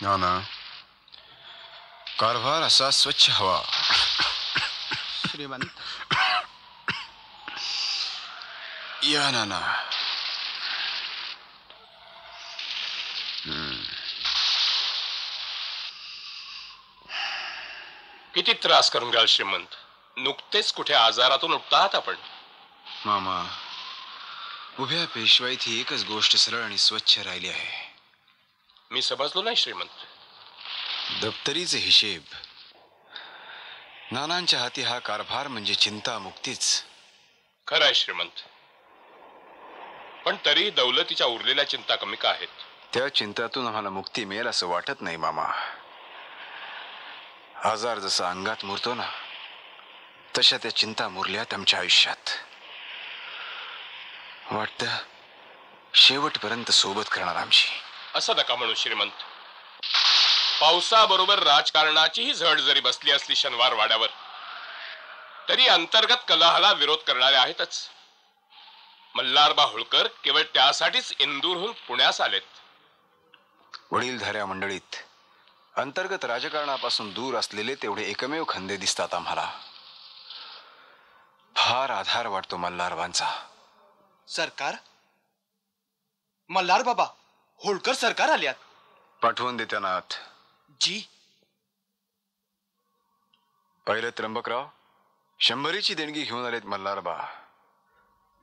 ना ना, कारभार असा स्वच्छ हवा. श्रीमंत, या नाना. किती त्रास करून घ्याल श्रीमंत. नुकतेच कुठे आजारातून उठतात आपण. मामा, उभ्या पेशवाईत ही एकच गोष्ट सरळ आणि स्वच्छ राहिली आहे. मी समजलो नाही श्रीमंत. दप्तरीचे हिशेब. नानांच्या हाती हा कारभार म्हणजे चिंता मुक्तीच. खरं आहे श्रीमंत, पण तरी दौलतीच्या उरलेल्या चिंता कमी का आहेत? त्या चिंतातून आम्हाला मुक्ती मिळेल असं वाटत नाही मामा. आजार जसा अंगात मुरतो ना, तशा त्या चिंता मुरल्यात आमच्या आयुष्यात. वाटतं शेवटपर्यंत सोबत करणार आमची. असं नका म्हणू श्रीमंत. पावसाबरोबर राजकारणाचीही झड जरी बसली असली शनिवार वाड्यावर, तरी अंतर्गत कलहाला विरोध करणारे आहेतच. मल्हारबा होळकर केवळ त्यासाठीच इंदूरहून पुण्यास आलेत. वडीलधाऱ्या मंडळीत अंतर्गत राजकारणापासून दूर असलेले तेवढे एकमेव खंदे दिसतात आम्हाला. फार आधार वाटतो मल्हारबांचा. सरकार, मल्हार बाबा, होळकर सरकार आल्यात. पाठवून दे त्यांना आत. जी. पहिले त्र्यंबकराव, 100ची देणगी घेऊन आलेत मल्हारबा.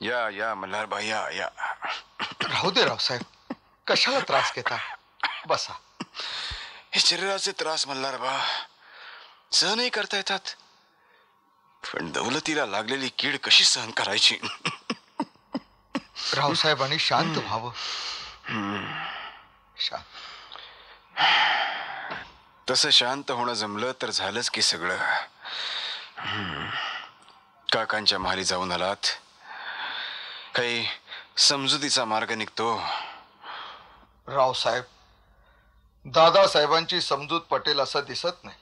या या मल्हारबा, या या. राहू दे रावसाहेब, कशाला त्रास घेता. बसा. हे शरीराचे त्रास मल्हारबा सहनही करता येतात, पण दौलतीला लागलेली कीड कशी सहन करायची. रावसाहेबांनी शांत व्हावं. शांत. तसं शांत होणं जमलं तर झालंच की सगळं. काकांच्या महाली जाऊन आलात, काही समजुतीचा मार्ग निघतो. रावसाहेब, दादासाहेबांची समजूत पटेल असं दिसत नाही.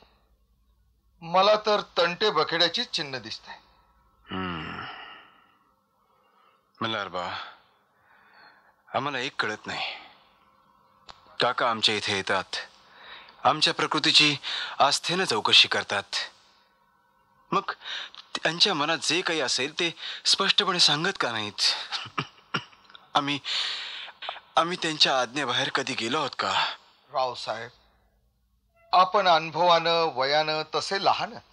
मला तर तंटे बखेड्याचीच चिन्ह दिसतंय. मल्हारबा, आम्हाला एक कळत नाही. काका आमच्या इथे येतात, आमच्या प्रकृतीची आस्थेनं चौकशी करतात. मग त्यांच्या मनात जे काही असेल ते स्पष्टपणे सांगत का नाहीत? आम्ही त्यांच्या आज्ञेबाहेर कधी गेलो आहोत का? रावसाहेब, आपण अनुभवानं वयानं तसे लहानच.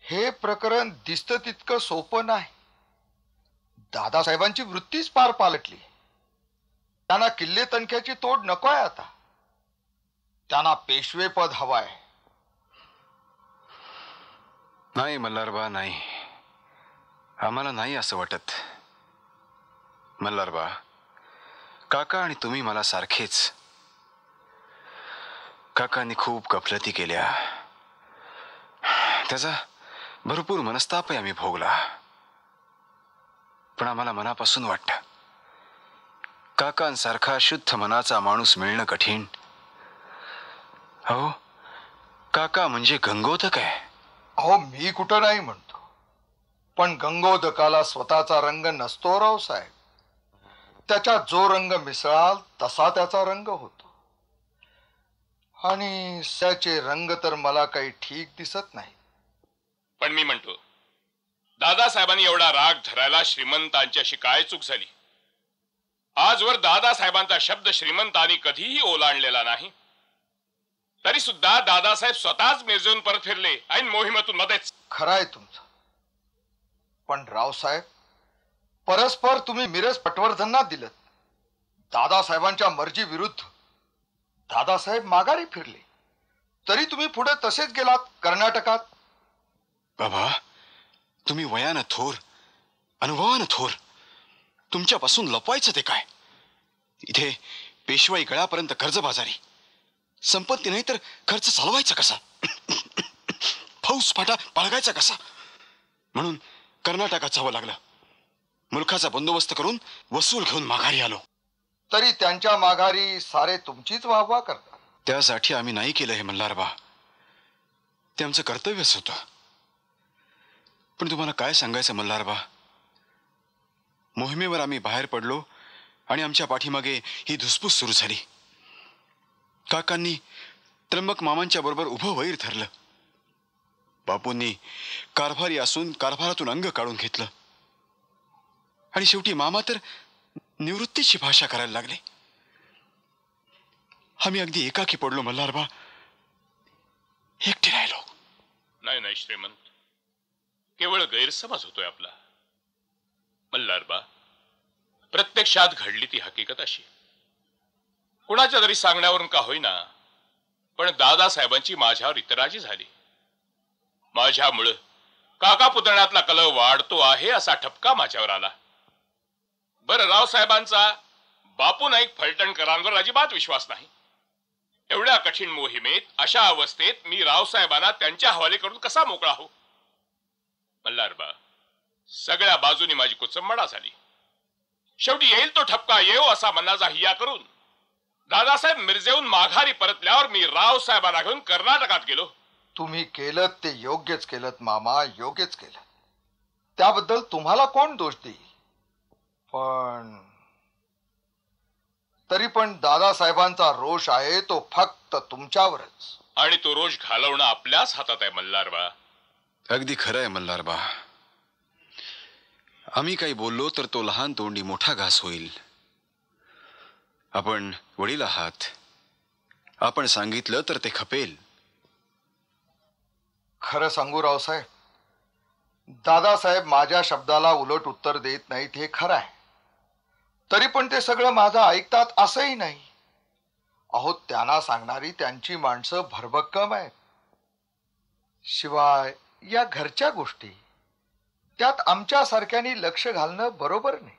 हे प्रकरण दिसतं तितकं सोपं नाही. दादासाहेबांची वृत्तीच पार पालटली. त्यांना किल्ले तणख्याची तोड नकोय आता. त्यांना पेशवे पद हवाय. नाही मल्हारबा, नाही. आम्हाला नाही असं वाटत. मल्हारबा, काका आणि तुम्ही मला सारखेच. काकांनी खूप गफलती केल्या, त्याचा भरपूर मनस्तापही आम्ही भोगला. पण आम्हाला मनापासून वाटतं, काकांसारखा शुद्ध मनाचा माणूस मिळणं कठीण. अहो, काका म्हणजे गंगोदक आहे. अहो, मी कुठं नाही म्हणतो, पण गंगोदकाला स्वतःचा रंग नसतो रावसाहेब. त्याच्या जो रंग मिसळाल तसा त्याचा रंग होतो. आणि त्याचे रंग तर मला काही ठीक दिसत नाही. पण मी म्हणतो, दादासाहेबांनी एवढा राग धरायला श्रीमंतांच्याशी काय चूक झाली? आजवर दादासाहेबांचा शब्द श्रीमंतांनी कधीही ओलांडलेला नाही. तरी सुद्धा दादासाहेब स्वतःच मिरजेहून परत फिरले आणि मोहिमेतून मध्येच. खरंय तुमचं, पण रावसाहेब, परस्पर तुम्ही मिरज पटवर्धनांना दिलं. दादासाहेबांच्या मर्जी विरुद्ध दादासाहेब माघारी फिरले, तरी तुम्ही पुढे तसेच गेलात कर्नाटकात. बाबा, तुम्ही वयानं थोर, अनुभवानं थोर. तुमच्यापासून लपवायचं ते काय? इथे पेशवाई गळापर्यंत कर्जबाजारी. संपत्ती नाही तर खर्च चालवायचा कसा? फौजफाटा बाळगायचा कसा? म्हणून कर्नाटकात जावं लागलं. मुलखाचा बंदोबस्त करून वसूल घेऊन माघारी आलो. तरी त्यांच्या माघारी सारे तुमचीच वाहवा करतात. त्यासाठी आम्ही नाही केलं हे मल्हारबा. ते आमचं कर्तव्यच होतं. पण तुम्हाला काय सांगायचं मल्हारबा, मोहिमेवर आम्ही बाहेर पडलो आणि आमच्या पाठीमागे ही धुसफूस सुरू झाली. काकांनी त्र्यंबक मामांच्या बरोबर उभं वैर ठरलं. बापूंनी कारभारी असून कारभारातून अंग काढून घेतलं आणि शेवटी मामा तर निवृत्तीची भाषा करायला लागले. आम्ही अगदी एकाकी पडलो मल्हारबा, एकटे राहिलो. नाही नाही श्रीमंत, केवळ गैरसमज होतोय आपला. मल्हारबा, प्रत्यक्षात घडली ती हकीकत अशी. कुणाच्या तरी सांगण्यावरून का होईना, पण दादासाहेबांची माझ्यावर इतराजी झाली. माझ्यामुळं काका पुतण्यातला कलह वाढतो आहे असा ठपका माझ्यावर आला. बरं, रावसाहेबांचा बापू नाईक फलटणकरांवर अजिबात विश्वास नाही. एवढ्या कठीण मोहिमेत, अशा अवस्थेत मी रावसाहेबांना त्यांच्या हवाले करून कसा मोकळा हो? मल्हारबा, सगळ्या बाजूनी माझी कुचंबडा झाली. शेवटी येईल तो ठपका येऊ असा मनाचा हिया करून दादासाहेब मिरजेहून माघारी परतल्यावर मी रावसाहेबांना घेऊन कर्नाटकात गेलो. तुम्ही केलं ते योग्यच केलं मामा, योग्यच केलं. त्याबद्दल तुम्हाला कोण दोष देईल? पण तरी पण दादासाहेबांचा रोष आहे तो फक्त तुमच्यावरच. आणि तो रोष घालवणं आपल्याच हातात आहे मल्हारबा. अगदी खरं आहे मल्हारबा. आम्ही काही बोललो तर तो लहान तोंडी मोठा घास होईल. आपण वडील आहात, आपण सांगितलं तर ते खपेल. खरं सांगू रावसाहेब, दादासाहेब माझ्या शब्दाला उलट उत्तर देत नाहीत हे खरं आहे. तरी पण ते सगळं माझं ऐकतात असंही नाही. अहो, त्यांना सांगणारी त्यांची माणसं भरभक्कम आहेत. शिवाय या घरच्या गोष्टी, त्यात आमच्या सारख्यानी लक्ष घालणं बरोबर नाही.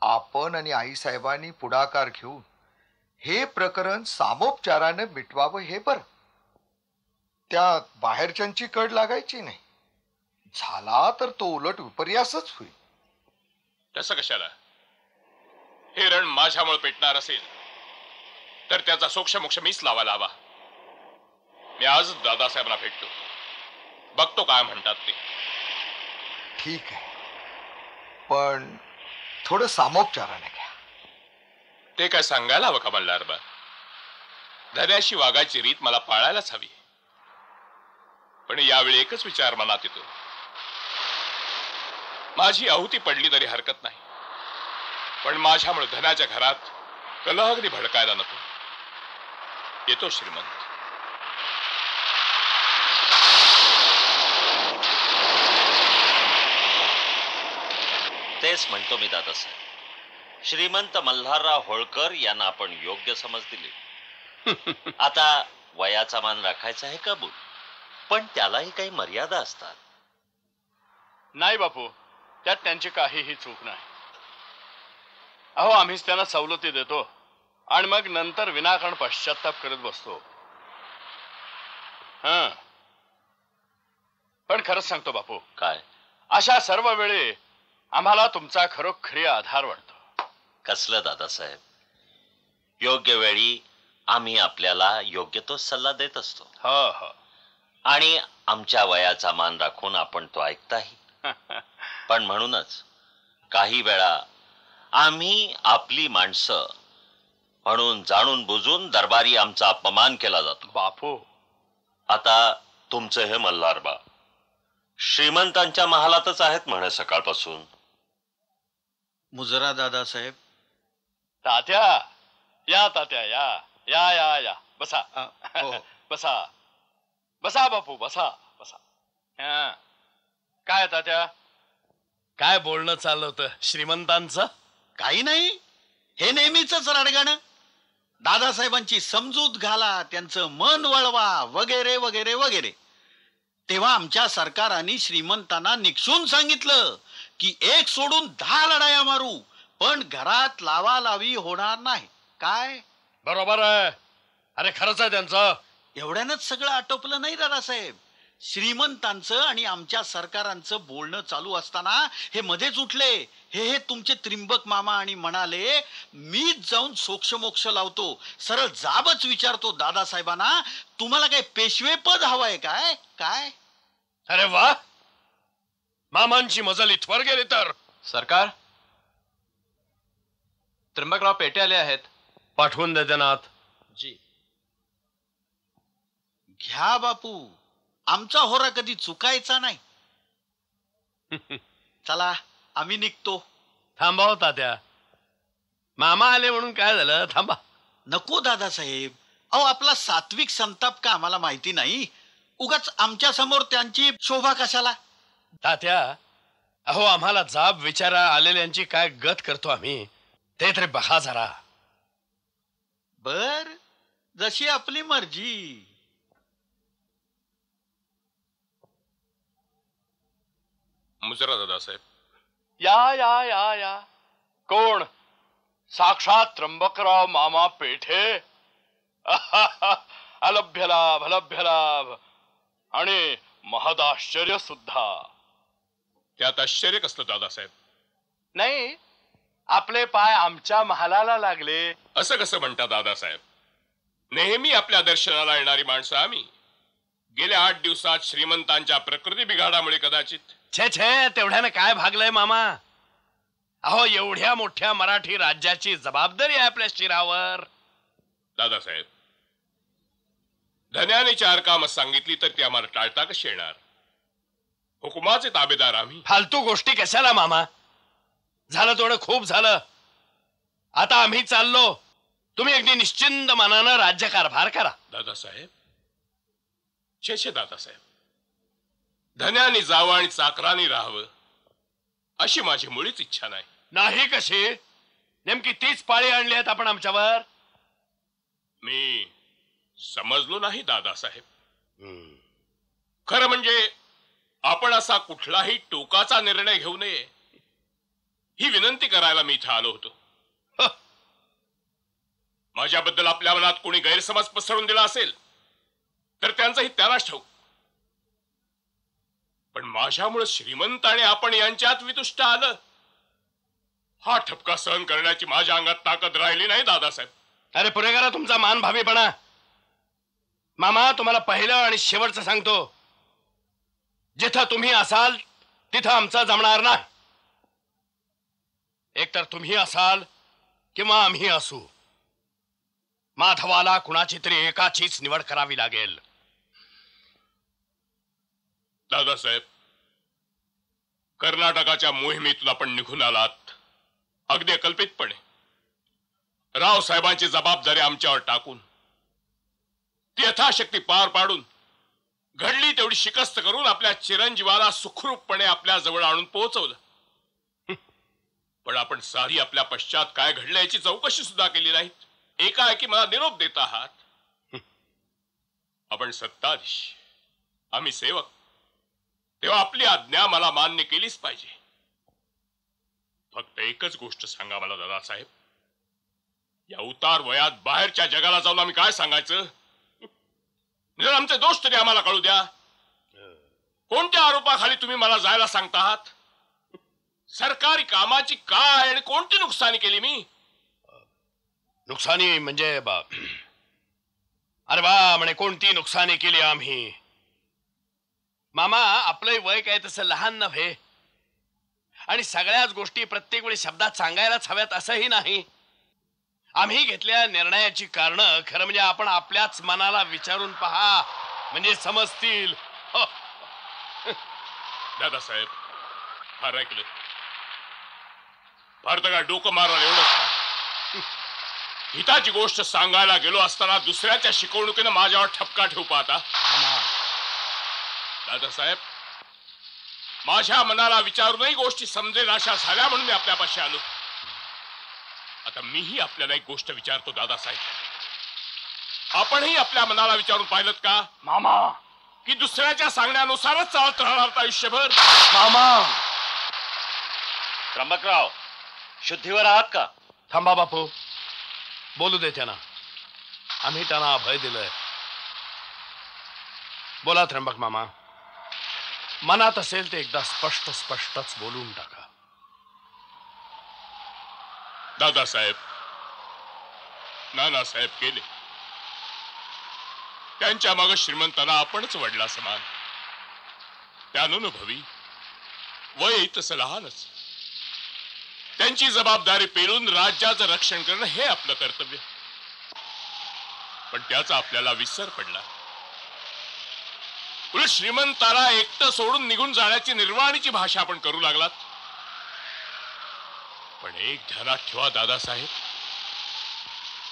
आपण आणि आईसाहेबांनी पुढाकार घेऊन हे प्रकरण सामोपचाराने मिटवावं हे बरं. त्यात बाहेरच्यांची कड लागायची नाही. झाला तर तो उलट विपर्यासच होईल. तसं कशाला? हे रण माझ्यामुळे पेटणार असेल तर त्याचा सोक्षमोक्ष मीच लावायला हवा. मी आज दादासाहेबांना भेटतो, बघतो काय म्हणतात ते. ठीक आहे, पण थोडं सामोपचाराने घ्या. ते काय सांगायला हवं का मल्हारबा? धन्याशी वागायची रीत मला पाळायलाच हवी. पण यावेळी एकच विचार मनात येतो, माझी आहुती पडली तरी हरकत नाही, पण माझ्यामुळे धनाच्या घरात कलह अगदी भडकायला नको. येतो श्रीमंत. तेच म्हणतो मी दादासाहेब. श्रीमंत मल्हारराव होळकर यांना आपण योग्य समज दिली. आता वयाचा मान राखायचा आहे कबूल, पण त्यालाही काही मर्यादा असतात. नाही बापू, त्यात त्यांची काहीही चूक नाही. अहो, आम्हीच त्यांना सवलती देतो आणि मग नंतर विनाकारण पश्चाताप करत बसतो. पण खरंच सांगतो बापू, काय? अशा सर्व वेळी आम्हाला तुमचा खरोखरी आधार वाटतो. कसलं दादासाहेब? योग्य वेळी आम्ही आपल्याला योग्य तो सल्ला देत असतो. हो हो. आणि आमच्या वयाचा मान राखून आपण तो ऐकताही. पण म्हणूनच काही वेळा आम्ही आपली माणसं म्हणून जाणून बुजून दरबारी आमचा अपमान केला जातो. बापू, आता तुमचं हे मल्हारबा श्रीमंतांच्या महालातच आहेत म्हणे सकाळपासून. मुजरा दादासाहेब. तात्या या, तात्या या या या या. बसा. हो. बसा बसा बापू, बसा बसा. काय तात्या, काय बोलणं चाललं होतं श्रीमंतांचं? काही नाही, हे नेहमीच रडगाणं. दादासाहेबांची समजूत घाला, त्यांचं मन वळवा, वगैरे वगैरे वगैरे. तेव्हा आमच्या सरकाराने श्रीमंतांना निक्षून सांगितलं की एक सोडून 10 लढाया मारू, पण घरात लावालावी होणार नाही. काय बरोबर आहे. अरे खरंच आहे त्यांचं. एवढ्यानंच सगळं आटोपलं नाही दादासाहेब. श्रीमंतांचं आणि आमच्या सरकारांचं बोलणं चालू असताना हे मध्येच उठले. हे तुमचे त्रिंबक मामा आणि म्हणाले, मीच जाऊन सोक्षमोक्ष लावतो. सरळ जाबच विचारतो दादासाहेबांना, तुम्हाला काय पेशवे पद हवंय काय? काय? अरे वा, मामांची मजल इथवर गेली तर. सरकार, त्र्यंबकराव पेटे आले आहेत. पाठवून दे त्यांना आत. जी. घ्या बापू, आमचा होरा कधी चुकायचा नाही. चला आम्ही निघतो. थांबा हो तात्या. मामा आले म्हणून काय झालं? थांबा. नको दादासाहेब, अहो आपला सात्विक संताप का आम्हाला माहिती नाही? उगाच आमच्या समोर त्यांची शोभा कशाला? तात्या, अहो आम्हाला जाब विचारा आलेल्यांची काय गत करतो आम्ही, ते तरी बघा जरा. बर, जशी आपली मर्जी. मुजरा दादासाहेब. या या या या. कोण? साक्षात त्र्यंबकराव मामा पेठे. अलभ्य लाभ, अलभ्य लाभ आणि महदाश्चर्य सुद्धा. त्यात आश्चर्य कसलं दादासाहेब? नाही, आपले पाय आमच्या महालाला लागले. असं कसं म्हणता दादासाहेब? नेहमी आपल्या दर्शनाला येणारी माणसं आम्ही. गेल्या 8 दिवसात श्रीमंतांच्या प्रकृती बिघाडामुळे कदाचित. छे छे, तेवढ्यानं काय भागलंय मामा? अहो एवढ्या मोठ्या मराठी राज्याची जबाबदारी आहे आपल्या शिरावर. दादासाहेब, धन्याने 4 कामं सांगितली तर ती आम्हाला टाळता कशी येणार? हुकुमाचे ताबेदार आम्ही. फालतू गोष्टी कशाला मामा? झालं थोडं खूप झालं. आता आम्ही चाललो. तुम्ही अगदी निश्चिंत मनानं राज्यकारभार करा. दादासाहेब, छे दादासाहेब, धन्याने जावं आणि चाकराने राहावं अशी माझी मुळीच इच्छा नाही. नाही कशी? नेमकी तीच पाळी आणली आहेत आपण आमच्यावर. मी समजलो नाही दादासाहेब. खरं म्हणजे आपण असा कुठलाही टोकाचा निर्णय घेऊ नये ही विनंती करायला मी इथं आलो होतो. माझ्याबद्दल आपल्या मनात कोणी गैरसमज पसरवून दिला असेल तर त्यांचंही त्यालाच ठाऊक. पण माझ्यामुळे श्रीमंत आणि आपण यांच्यात वितुष्ट आलं, हा ठपका सहन करण्याची माझ्या अंगात ताकद राहिली नाही दादासाहेब. अरे पुरे करा तुमचा मान भावीपणा. मामा, तुम्हाला पहिलं आणि शेवटचं सांगतो, जिथं तुम्ही असाल तिथं आमचं जमणार नाही. एकतर तुम्ही असाल किंवा आम्ही असू. माधवाला कुणाची तरी एकाचीच निवड करावी लागेल. दादासाहेब, कर्नाटकाच्या मोहिमेतून आपण निघून आलात अगदी अकल्पितपणे. रावसाहेबांची जबाबदारी आमच्यावर टाकून ती यथाशक्ती पार पाडून घडली तेवढी शिकस्त करून आपल्या चिरंजीवाला सुखरूपपणे आपल्या जवळ आणून पोहोचवलं. पण आपण सारी आपल्या पश्चात काय घडलं याची चौकशी सुद्धा केली नाही. एकाएकी मला निरोप देत आहात. आपण सत्ताधीश, आम्ही सेवक, तेव्हा आपली आज्ञा मला मान्य केलीच पाहिजे. फक्त एकच गोष्ट सांगा मला दादासाहेब, या उतार वयात बाहेरच्या जगाला जाऊन आम्ही काय सांगायचं? जर आमचे दोष तरी आम्हाला कळू द्या. कोणत्या आरोपाखाली तुम्ही मला जायला सांगता आहात? सरकारी कामाची काय आणि कोणती नुकसानी केली मी? नुकसानी म्हणजे अरे बा म्हणे कोणती नुकसानी केली आम्ही? मामा, आपलं वय काय तसं लहान नव्हे आणि सगळ्याच गोष्टी प्रत्येक वेळी शब्दात सांगायलाच हव्यात असंही नाही. आम्ही घेतल्या निर्णयाची कारण खरं म्हणजे आपण आपल्याच मनाला विचारून पहा, म्हणजे समजतील. दादासाहेब, फार ऐकलं. फार तर काय डोकं मारायला एवढंच का? हिताची गोष्ट सांगायला गेलो असताना दुसऱ्याच्या शिकवणुकीनं माझ्यावर ठपका ठेवू पाहता. दादासाहेब, माझ्या मनाला विचारूनही गोष्टी समजेल अशा झाल्या म्हणून मी आपल्यापाशी आलो. आता मीही आपल्याला एक गोष्ट विचारतो दादासाहेब, आपणही आपल्या मनाला विचारून पाहिलं का मामा की दुसऱ्याच्या सांगण्यानुसारच चालत राहणार आयुष्यभर? मामा, त्र्यंबकराव, शुद्धीवर आहात का? थांबा बापू, बोलू दे त्यांना. आम्ही त्यांना अभय दिलंय. बोला त्र्यंबक मामा, मनात असेल ते एकदा स्पष्टच बोलून टाका. दादासाहेब, नानासाहेब गेले, त्यांच्या मागे श्रीमंतांना आपणच वडला समान. त्यानुभवी वय तसं लहानच. त्यांची जबाबदारी पेलून राज्याचं रक्षण करणं हे आपलं कर्तव्य. पण त्याचा आपल्याला विसर पडला. उलट श्रीमंताला एकटं सोडून निघून जाण्याची निर्वाणीची भाषा आपण करू लागलात. पण एक ध्यानात ठेवा दादासाहेब,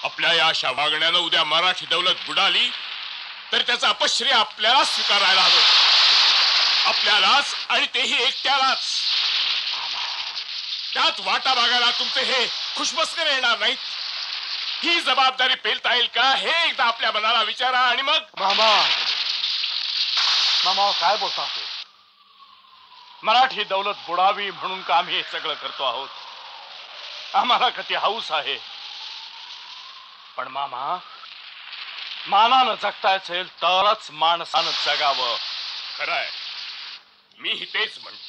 आपल्या या अशा वागण्यानं उद्या मराठी दौलत बुडाली तर त्याचं अपश्रेय आपल्यालाच स्वीकारायला हवं. आपल्यालाच, आणि तेही एकट्यालाच. त्यात वाटा बघायला तुमचे हे खुशमस्कर येणार नाहीत. ही जबाबदारी पेलता येईल का हे एकदा आपल्या मनाला विचारा. आणि मग मामा काय बोलता? मराठी दौलत बुडावी म्हणून का आम्ही हे सगळं करतो आहोत? आम्हाला कधी हौस आहे. पण मामा, मानानं जगता असेल तरच माणसानं जगावं. खरंय, मीही तेच म्हणतो.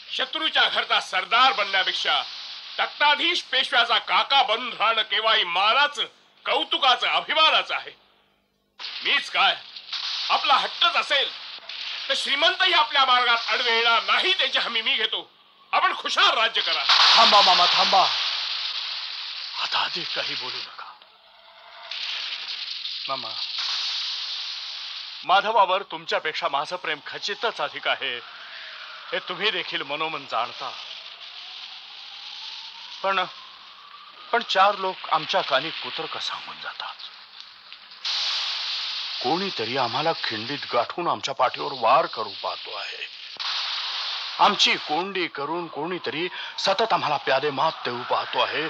शत्रूच्या घरचा सरदार बनण्यापेक्षा तख्ताधीश पेशव्याचा काका बनून राहणं केव्हाही मानाचं, कौतुकाचं, अभिमानाचं आहे. मीच काय, आपला हट्टच असेल तर श्रीमंतही आपल्या मार्गात अडवे येणार नाही, त्याची हमी मी घेतो. आपण खुशाल राज्य करा. थांबा मामा, थांबा. आता अधिक काही बोलू नका. मामा, माधवावर तुमच्यापेक्षा माझं प्रेम खचितच अधिक आहे, हे तुम्ही देखील मनोमन जाणता. पण चार लोक आमच्या कानी कुतर्क सांगून जातात. कोणीतरी आम्हाला खिंडीत गाठून आमच्या पाठीवर वार करू पाहतो आहे. आमची कोंडी करून कोणीतरी सतत आम्हाला प्यादे मात देऊ पाहतो आहे,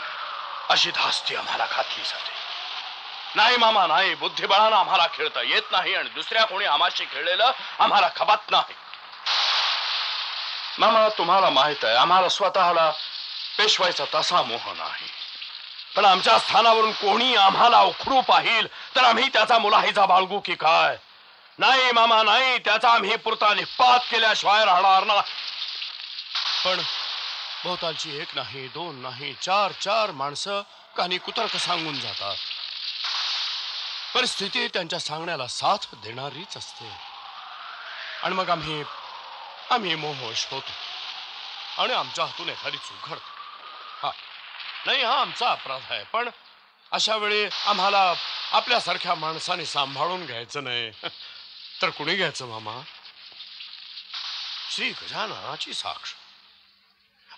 अशी धास्ती आम्हाला घातली जाते. नाही मामा, नाही. बुद्धिबळानं आम्हाला खेळता येत नाही आणि दुसऱ्या कोणी आम्हाशी खेळलेलं आम्हाला खपत नाही. मामा, तुम्हाला माहित आहे आम्हाला स्वतःला पेशवायचा तसा मोह नाही. पण आमच्या स्थानावरून कोणी आम्हाला उखडू पाहिल तर आम्ही त्याचा मुलाहिजा बाळगू की काय? नाही मामा, नाही. त्याचा आम्ही पुरता निपात केल्याशिवाय राहणार ना. पण भोवतालची एक नाही, दोन नाही, चार माणसं काही कुतर्क सांगून जातात. परिस्थिती त्यांच्या सांगण्याला साथ देणारीच असते. आणि मग आम्ही मोहवश होतो आणि आमच्या हातून एखादी चूक घडते. नाही, हा आमचा अपराध आहे. पण अशा वेळी आम्हाला आपल्यासारख्या माणसाने सांभाळून घ्यायचं नाही तर कुणी घ्यायचं मामा? श्री गजाननाची साक्ष.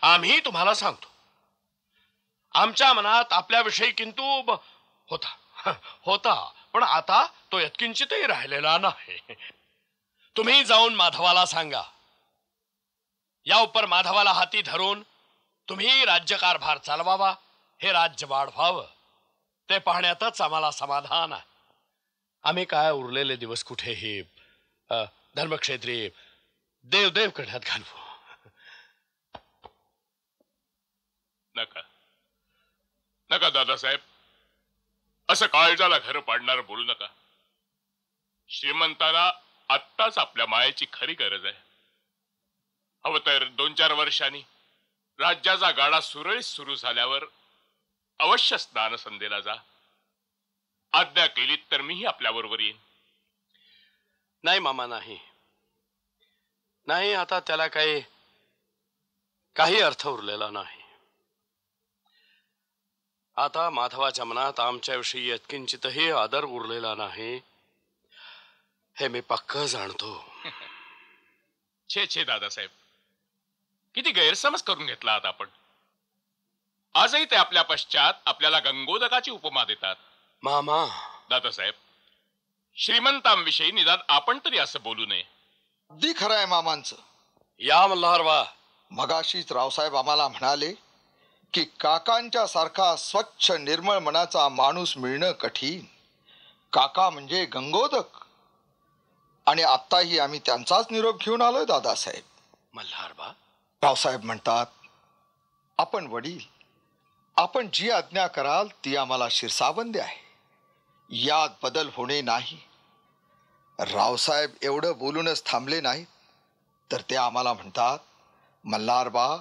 आम्ही तुम्हाला सांगतो, आमच्या मनात आपल्याविषयी किंतु होता, पण आता तो यत्किंचितही राहिलेला नाही. तुम्ही जाऊन माधवाला सांगा, या उपर माधवाला हाती धरून तुम्ही राज्यकारभार चालवावा, हे राज्य वाढवावं, ते पाहण्यातच आम्हाला समाधान आहे. आम्ही काय उरलेले दिवस कुठेही धर्मक्षेत्री देव करण्यात घालवू नका दादासाहेब. असं काळजाला घर पाडणार बोलू नका. श्रीमंताला आत्ताच आपल्या मायेची खरी गरज आहे. हवं तर 2-4 वर्षांनी राज्याचा गाडा सुरळीत सुरू झाल्यावर अवश्य स्नानसंध्येला जा. आज्ञा केलीत तर मीही आपल्या बरोबर येईन. नाही मामा, नाही. आता त्याला काही अर्थ उरलेला नाही. आता माधवाच्या मनात आमच्याविषयी यत्किंचितही आदर उरलेला नाही, हे मी पक्क जाणतो. छे दादासाहेब, किती गैरसमज करून घेतला आहात आपण. आजही ते आपल्या पश्चात आपल्याला गंगोदकाची उपमा देतात. मामा, दादासाहेब, श्रीमंतांविषयी निदान आपण तरी असं बोलू नये. अगदी खरं आहे मामांचं. या मल्हारबा. मगाशीच रावसाहेब आम्हाला म्हणाले की काकांच्या सारखा स्वच्छ निर्मळ मनाचा माणूस मिळणं कठीण. काका म्हणजे गंगोदक. आणि आत्ताही आम्ही त्यांचाच निरोप घेऊन आलोय दादासाहेब. मल्हारबा. रावसाहेब म्हणतात, आपण वडील, आपण जी आज्ञा कराल ती आम्हाला शिरसावंदी आहे, यात बदल होणे नाही. रावसाहेब एवढं बोलूनच थांबले नाहीत, तर ते आम्हाला म्हणतात, मल्हारबा,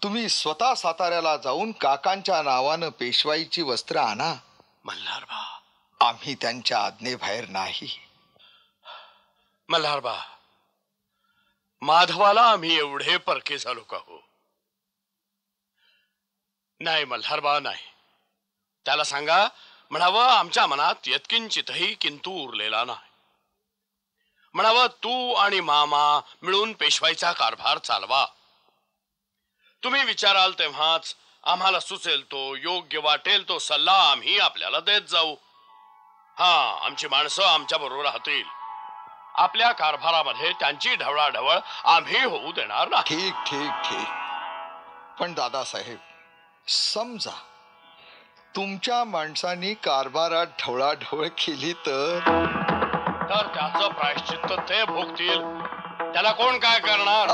तुम्ही स्वतः साताऱ्याला जाऊन काकांच्या नावानं पेशवाईची वस्त्र आणा. मल्हारबा, आम्ही त्यांच्या आज्ञेबाहेर नाही. मल्हारबा, माधवाला आम्ही एवढे परके झालो का हो? नाही मल्हारबा, नाही. त्याला सांगा म्हणावं आमच्या मनात यत्किंचितही किंतू उरलेला नाही. म्हणावं तू आणि मामा मिळून पेशवाईचा कारभार चालवा. तुम्ही विचाराल तेव्हाच आम्हाला सुचेल तो, योग्य वाटेल तो सल्ला आम्ही आपल्याला देत जाऊ. हा, आमची माणसं आमच्या बरोबर राहतील. आपल्या कारभारामध्ये त्यांची ढवळाढवळ आम्ही होऊ देणार नाही. ठीक ठीक ठीक. पण दादासाहेब, समजा तुमच्या माणसांनी कारभारात ढवळाढवळ केली तर त्याचं प्रायश्चित्त ते भोगतील. त्याला कोण काय करणार?